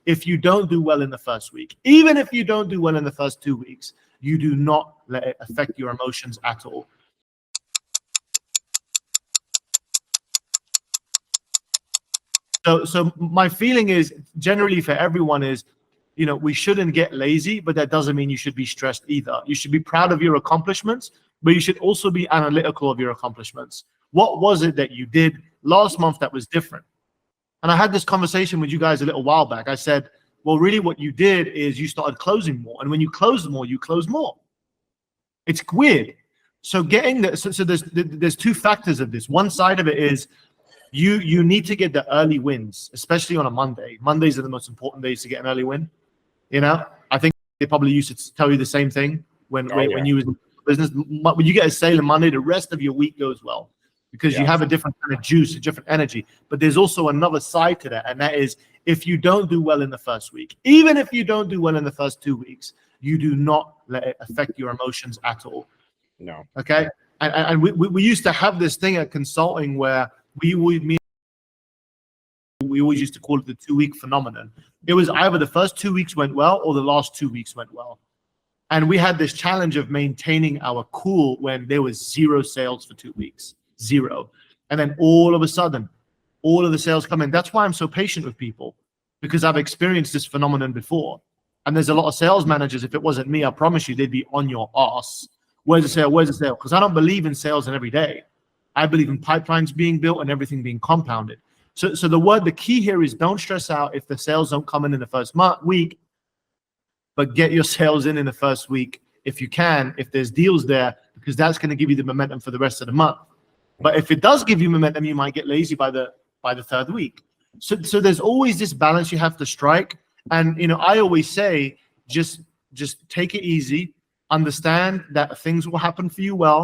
if you don't do well in the first week, even if you don't do well in the first 2 weeks, you do not let it affect your emotions at all. So my feeling is generally for everyone is, we shouldn't get lazy, but that doesn't mean you should be stressed either. You should be proud of your accomplishments, but you should also be analytical of your accomplishments. What was it that you did last month that was different? And I had this conversation with you guys a little while back. I said, well, really what you did is you started closing more. And when you close more, you close more. It's weird. So there's two factors of this. One side of it is you need to get the early wins, especially on a Monday. Mondays are the most important days to get an early win. I think they probably used to tell you the same thing when you was in business. When you get a sale on Monday, the rest of your week goes well because you have a different kind of juice, a different energy. But there's also another side to that, and that is if you don't do well in the first week, even if you don't do well in the first 2 weeks, you do not let it affect your emotions at all. No. Okay. And we used to have this thing at consulting where we always used to call it the 2-week phenomenon. It was either the first 2 weeks went well or the last 2 weeks went well. And we had this challenge of maintaining our cool when there was 0 sales for 2 weeks, 0. And then all of a sudden, all of the sales come in. That's why I'm so patient with people, because I've experienced this phenomenon before. And there's a lot of sales managers, if it wasn't me, I promise you, they'd be on your ass. Where's the sale? Where's the sale? Because I don't believe in sales in every day. I believe in pipelines being built and everything being compounded. So the key here is don't stress out if the sales don't come in the first week, but get your sales in the first week if you can, if there's deals there, because that's going to give you the momentum for the rest of the month. But if it does give you momentum, you might get lazy by the 3rd week. So there's always this balance you have to strike. And I always say, just take it easy. Understand that things will happen for you well,